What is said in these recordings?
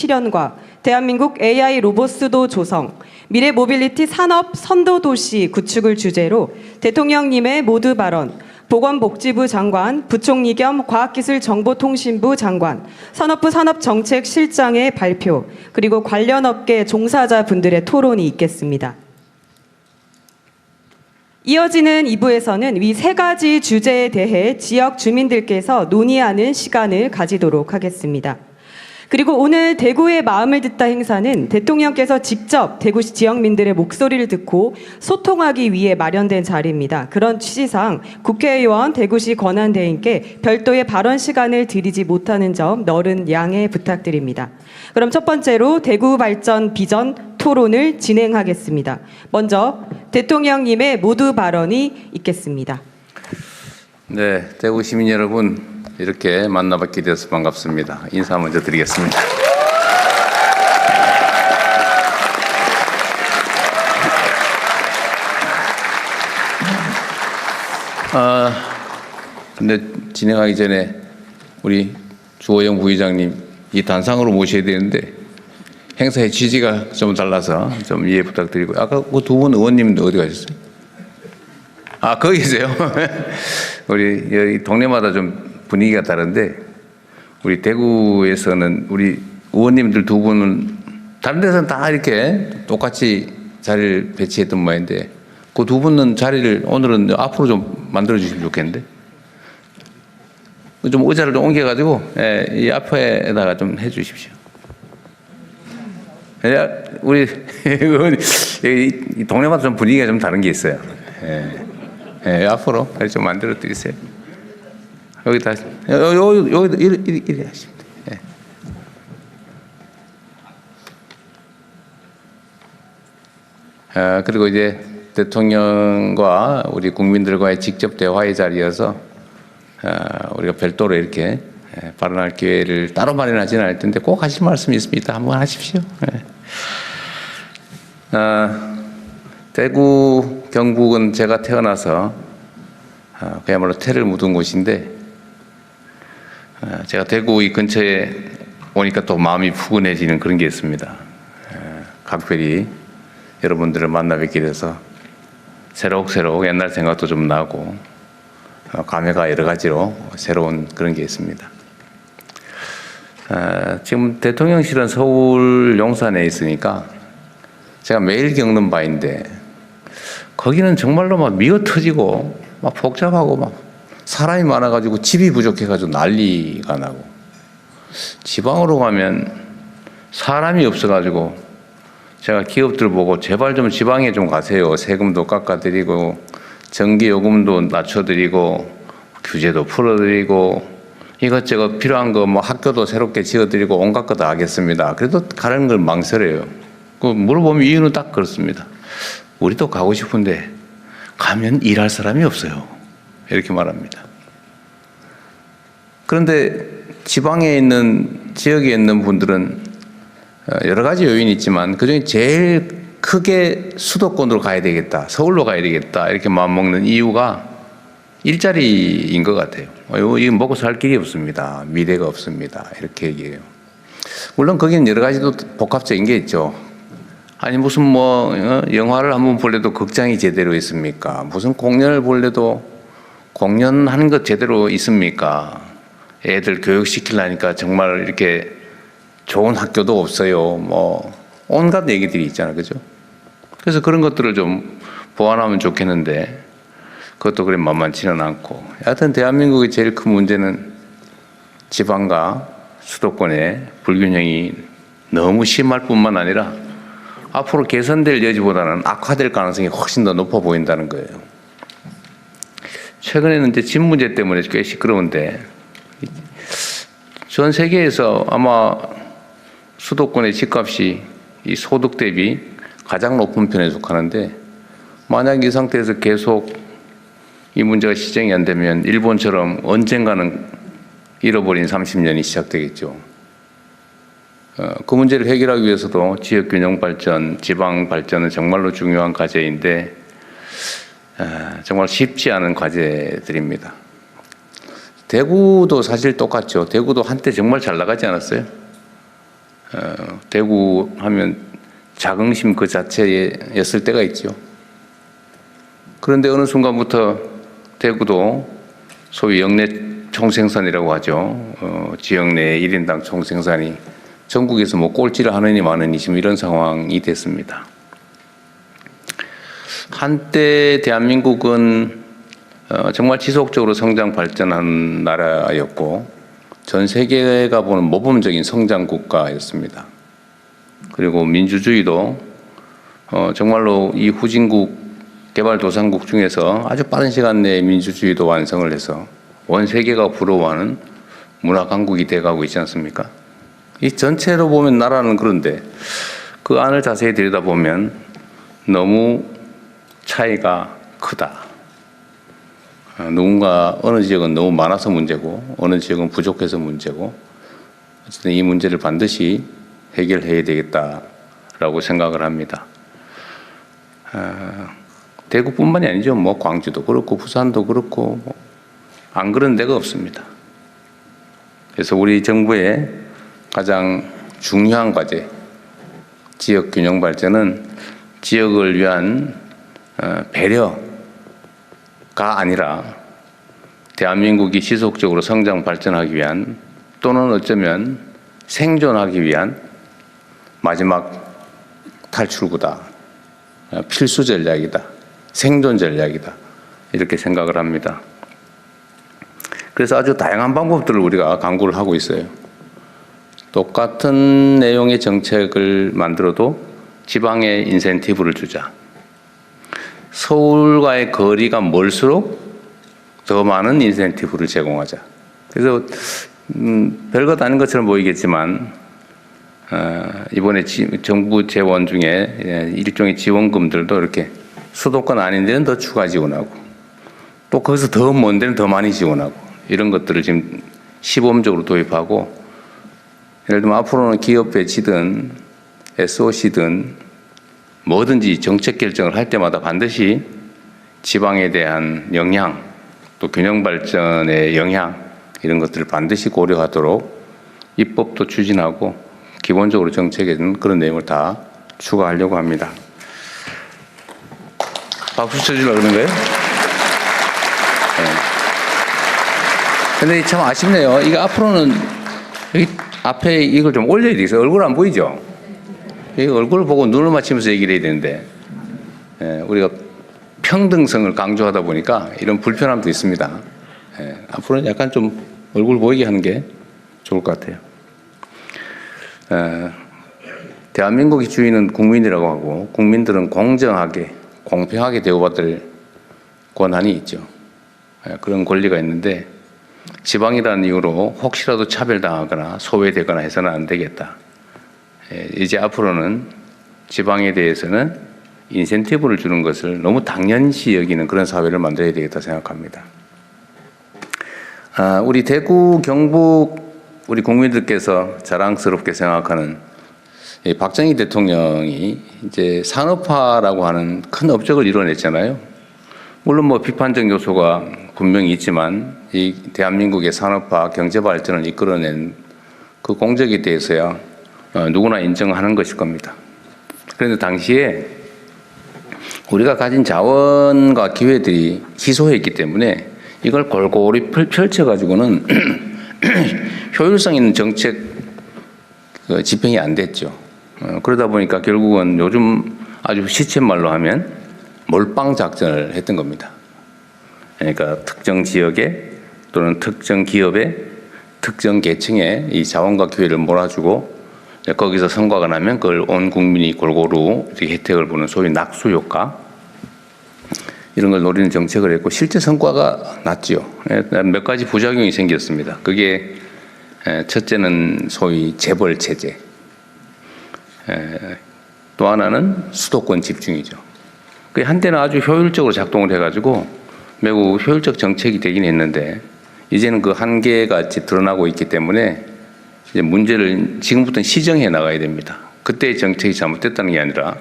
실현과 대한민국 AI 로봇 수도 조성, 미래 모빌리티 산업 선도 도시 구축을 주제로 대통령님의 모두 발언, 보건복지부 장관, 부총리 겸 과학기술정보통신부 장관, 산업부 산업정책실장의 발표, 그리고 관련 업계 종사자분들의 토론이 있겠습니다. 이어지는 2부에서는 위 세 가지 주제에 대해 지역 주민들께서 논의하는 시간을 가지도록 하겠습니다. 그리고 오늘 대구의 마음을 듣다 행사는 대통령께서 직접 대구시 지역민들의 목소리를 듣고 소통하기 위해 마련된 자리입니다. 그런 취지상 국회의원 대구시 권한대행께 별도의 발언 시간을 드리지 못하는 점 너른 양해 부탁드립니다. 그럼 첫 번째로 대구 발전 비전 토론을 진행하겠습니다. 먼저 대통령님의 모두 발언이 있겠습니다. 네, 대구 시민 여러분, 이렇게 만나뵙게 되어서 반갑습니다. 인사 먼저 드리겠습니다. 근데 진행하기 전에 우리 주호영 부의장님 이 단상으로 모셔야 되는데 행사의 취지가 좀 달라서 좀 이해 부탁드리고, 아까 그 두 분 의원님도 어디 가셨어요? 아, 거기 계세요? 우리 여기 동네마다 좀 분위기가 다른데, 우리 대구에서는 우리 의원님들 두 분은 다른 데서는 다 이렇게 똑같이 자리를 배치했던 모양인데, 그 두 분은 자리를 오늘은 앞으로 좀 만들어 주시면 좋겠는데, 좀 의자를 좀 옮겨가지고 이 앞에다가 좀 해주십시오. 우리 이 동네마다 좀 분위기가 좀 다른 게 있어요. 앞으로 좀 만들어 드리세요. 여기다 여기 이리 하시면 돼요. 그리고 이제 대통령과 우리 국민들과의 직접 대화의 자리여서 우리가 별도로 이렇게 발언할 기회를 따로 마련하지는 않을 텐데 꼭 하실 말씀이 있습니다. 한번 하십시오. 대구, 경북은 제가 태어나서 그야말로 태를 묻은 곳인데, 제가 대구 이 근처에 오니까 또 마음이 푸근해지는 그런 게 있습니다. 각별히 여러분들을 만나 뵙게 돼서 새록새록 옛날 생각도 좀 나고, 감회가 여러 가지로 새로운 그런 게 있습니다. 지금 대통령실은 서울 용산에 있으니까 제가 매일 겪는 바인데, 거기는 정말로 막 미어 터지고 막 복잡하고 막 사람이 많아가지고 집이 부족해가지고 난리가 나고, 지방으로 가면 사람이 없어가지고 제가 기업들 보고 제발 좀 지방에 좀 가세요. 세금도 깎아드리고 전기요금도 낮춰드리고 규제도 풀어드리고 이것저것 필요한 거 뭐 학교도 새롭게 지어드리고 온갖 거 다 하겠습니다. 그래도 가는 걸 망설여요. 그 물어보면 이유는 딱 그렇습니다. 우리도 가고 싶은데 가면 일할 사람이 없어요. 이렇게 말합니다. 그런데 지방에 있는, 지역에 있는 분들은 여러 가지 요인이 있지만 그중에 제일 크게 수도권으로 가야 되겠다, 서울로 가야 되겠다 이렇게 마음먹는 이유가 일자리인 것 같아요. 이거 먹고 살 길이 없습니다. 미래가 없습니다. 이렇게 얘기해요. 물론 거기는 여러 가지도 복합적인 게 있죠. 아니 무슨 뭐 영화를 한번 볼래도 극장이 제대로 있습니까? 무슨 공연을 볼래도 공연하는 것 제대로 있습니까? 애들 교육시키려니까 정말 이렇게 좋은 학교도 없어요. 뭐 온갖 얘기들이 있잖아요. 그죠? 그래서 그런 것들을 좀 보완하면 좋겠는데 그것도 그래 만만치는 않고, 하여튼 대한민국의 제일 큰 문제는 지방과 수도권의 불균형이 너무 심할 뿐만 아니라 앞으로 개선될 여지보다는 악화될 가능성이 훨씬 더 높아 보인다는 거예요. 최근에는 이제 집 문제 때문에 꽤 시끄러운데, 전 세계에서 아마 수도권의 집값이 이 소득 대비 가장 높은 편에 속하는데, 만약 이 상태에서 계속 이 문제가 시정이 안 되면 일본처럼 언젠가는 잃어버린 30년이 시작되겠죠. 그 문제를 해결하기 위해서도 지역 균형 발전, 지방 발전은 정말로 중요한 과제인데 정말 쉽지 않은 과제들입니다. 대구도 사실 똑같죠. 대구도 한때 정말 잘 나가지 않았어요? 대구 하면 자긍심 그 자체였을 때가 있죠. 그런데 어느 순간부터 대구도 소위 역내 총생산이라고 하죠. 지역 내 1인당 총생산이 전국에서 뭐 꼴찌를 하느니 마느니 지금 이런 상황이 됐습니다. 한때 대한민국은 정말 지속적으로 성장 발전한 나라였고 전 세계가 보는 모범적인 성장 국가였습니다. 그리고 민주주의도 정말로 이 후진국 개발도상국 중에서 아주 빠른 시간 내에 민주주의도 완성을 해서 온 세계가 부러워하는 문화 강국이 돼가고 있지 않습니까? 이 전체로 보면 나라는 그런데 그 안을 자세히 들여다보면 너무 차이가 크다. 누군가 어느 지역은 너무 많아서 문제고 어느 지역은 부족해서 문제고 어쨌든 이 문제를 반드시 해결해야 되겠다라고 생각을 합니다. 대구뿐만이 아니죠. 뭐 광주도 그렇고 부산도 그렇고 안 그런 데가 없습니다. 그래서 우리 정부의 가장 중요한 과제, 지역 균형 발전은 지역을 위한 배려가 아니라 대한민국이 지속적으로 성장 발전하기 위한 또는 어쩌면 생존하기 위한 마지막 탈출구다. 필수 전략이다. 생존 전략이다. 이렇게 생각을 합니다. 그래서 아주 다양한 방법들을 우리가 강구를 하고 있어요. 똑같은 내용의 정책을 만들어도 지방에 인센티브를 주자. 서울과의 거리가 멀수록 더 많은 인센티브를 제공하자. 그래서 별것 아닌 것처럼 보이겠지만 이번에 정부 재원 중에 일종의 지원금들도 이렇게 수도권 아닌 데는 더 추가 지원하고 또 거기서 더 먼 데는 더 많이 지원하고 이런 것들을 지금 시범적으로 도입하고 예를 들면 앞으로는 기업 배치든 SOC든 뭐든지 정책 결정을 할 때마다 반드시 지방에 대한 영향 또 균형 발전의 영향 이런 것들을 반드시 고려하도록 입법도 추진하고 기본적으로 정책에는 그런 내용을 다 추가하려고 합니다. 박수 쳐주려고 그러는 거예요? 근데 참 아쉽네요. 이거 앞으로는 여기 앞에 이걸 좀 올려야 되겠어요. 얼굴 안 보이죠? 이 얼굴을 보고 눈을 맞추면서 얘기를 해야 되는데 우리가 평등성을 강조하다 보니까 이런 불편함도 있습니다. 앞으로는 약간 좀 얼굴 보이게 하는 게 좋을 것 같아요. 대한민국의 주인은 국민이라고 하고 국민들은 공정하게 공평하게 대우받을 권한이 있죠. 그런 권리가 있는데 지방이라는 이유로 혹시라도 차별당하거나 소외되거나 해서는 안 되겠다. 이제 앞으로는 지방에 대해서는 인센티브를 주는 것을 너무 당연시 여기는 그런 사회를 만들어야 되겠다 생각합니다. 우리 대구, 경북 우리 국민들께서 자랑스럽게 생각하는 박정희 대통령이 이제 산업화라고 하는 큰 업적을 이뤄냈잖아요. 물론 뭐 비판적 요소가 분명히 있지만 이 대한민국의 산업화, 경제 발전을 이끌어낸 그 공적에 대해서야 누구나 인정하는 것일 겁니다. 그런데 당시에 우리가 가진 자원과 기회들이 희소했기 때문에 이걸 골고루 펼쳐가지고는 효율성 있는 정책 집행이 안 됐죠. 그러다 보니까 결국은 요즘 아주 시쳇말로 하면 몰빵 작전을 했던 겁니다. 그러니까 특정 지역에 또는 특정 기업에 특정 계층에 이 자원과 기회를 몰아주고 거기서 성과가 나면 그걸 온 국민이 골고루 혜택을 보는 소위 낙수 효과 이런 걸 노리는 정책을 했고 실제 성과가 났지요. 몇 가지 부작용이 생겼습니다. 그게 첫째는 소위 재벌 체제, 또 하나는 수도권 집중이죠. 그게 한때는 아주 효율적으로 작동을 해가지고 매우 효율적 정책이 되긴 했는데 이제는 그 한계가 드러나고 있기 때문에 이제 문제를 지금부터는 시정해 나가야 됩니다. 그때의 정책이 잘못됐다는 게 아니라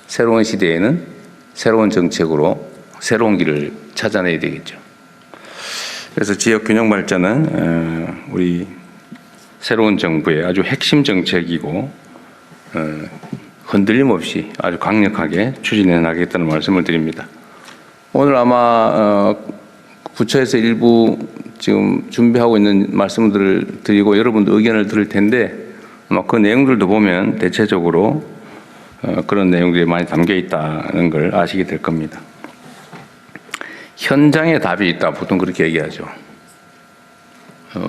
새로운 시대에는 새로운 정책으로 새로운 길을 찾아내야 되겠죠. 그래서 지역 균형 발전은 우리 새로운 정부의 아주 핵심 정책이고 흔들림 없이 아주 강력하게 추진해 나가겠다는 말씀을 드립니다. 오늘 아마 부처에서 일부 지금 준비하고 있는 말씀들을 드리고 여러분도 의견을 들을 텐데 아마 그 내용들도 보면 대체적으로 그런 내용들이 많이 담겨 있다는 걸 아시게 될 겁니다. 현장에 답이 있다. 보통 그렇게 얘기하죠.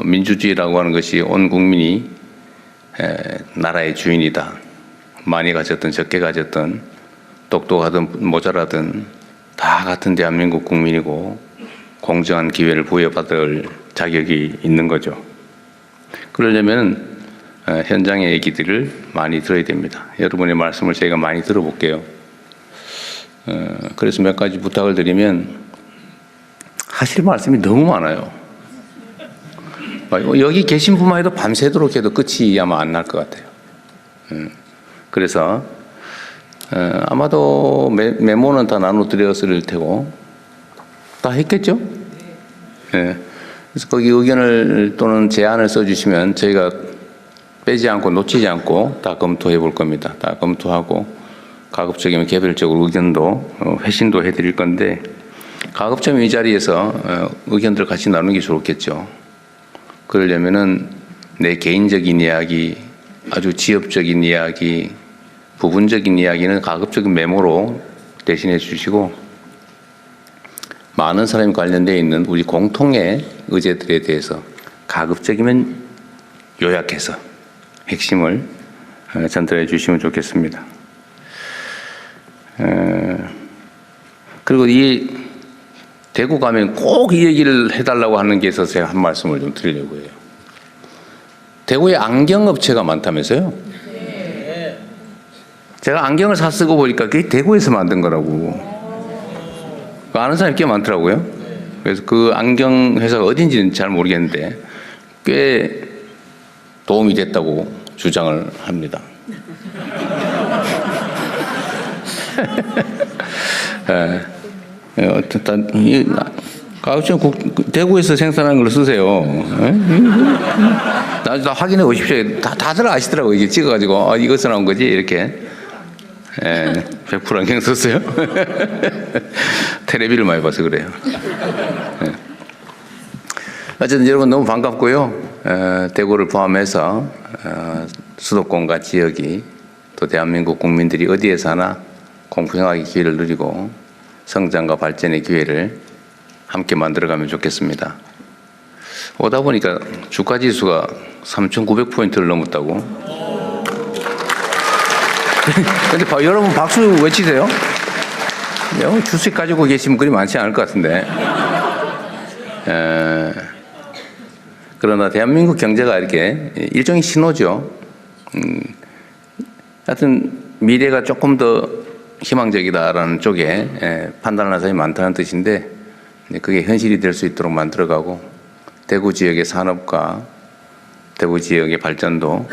민주주의라고 하는 것이 온 국민이 나라의 주인이다. 많이 가졌든 적게 가졌든 똑똑하든 모자라든 다 같은 대한민국 국민이고 공정한 기회를 부여받을 자격이 있는 거죠. 그러려면 현장의 얘기들을 많이 들어야 됩니다. 여러분의 말씀을 저희가 많이 들어볼게요. 그래서 몇 가지 부탁을 드리면 하실 말씀이 너무 많아요. 여기 계신 분만 해도 밤새도록 해도 끝이 아마 안 날 것 같아요. 그래서 아마도 메모는 다 나눠드렸을 테고 다 했겠죠? 네. 그래서 거기 의견을 또는 제안을 써주시면 저희가 빼지 않고 놓치지 않고 다 검토해 볼 겁니다. 다 검토하고 가급적이면 개별적으로 의견도 회신도 해드릴 건데 가급적이면 이 자리에서 의견들 같이 나누는 게 좋겠죠. 그러려면은 내 개인적인 이야기, 아주 지엽적인 이야기, 부분적인 이야기는 가급적인 메모로 대신해 주시고 많은 사람이 관련되어 있는 우리 공통의 의제들에 대해서 가급적이면 요약해서 핵심을 전달해 주시면 좋겠습니다. 그리고 이 대구 가면 꼭 이 얘기를 해달라고 하는 게 있어서 제가 한 말씀을 좀 드리려고 해요. 대구에 안경업체가 많다면서요? 제가 안경을 사 쓰고 보니까 그게 대구에서 만든 거라고. 아는 사람이 꽤 많더라고요. 그래서 그 안경 회사가 어딘지는 잘 모르겠는데 꽤 도움이 됐다고 주장을 합니다. 어쨌든 가급적 대구에서 생산하는 걸 쓰세요. 나중에 다 확인해 보십시오. 다들 아시더라고요. 이게 찍어가지고 이것서 나온 거지 이렇게. 100% 안경 썼어요? 텔레비를 많이 봐서 그래요. 어쨌든 여러분 너무 반갑고요. 대구를 포함해서 수도권과 지역이 또 대한민국 국민들이 어디에 사나 공평하게 기회를 누리고 성장과 발전의 기회를 함께 만들어가면 좋겠습니다. 오다 보니까 주가지수가 3,900포인트를 넘었다고. 근데 여러분 박수 외치세요. 주식 가지고 계시면 그리 많지 않을 것 같은데. 그러나 대한민국 경제가 이렇게 일종의 신호죠. 하여튼 미래가 조금 더 희망적이다라는 쪽에 판단하는 사람이 많다는 뜻인데 그게 현실이 될 수 있도록 만들어가고 대구 지역의 산업과 대구 지역의 발전도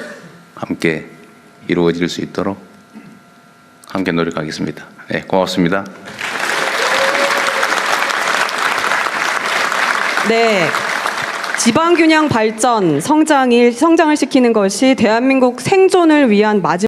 함께 이루어질 수 있도록 함께 노력하겠습니다. 네, 고맙습니다. 네. 지방균형 발전, 성장을 시키는 것이 대한민국 생존을 위한 마지막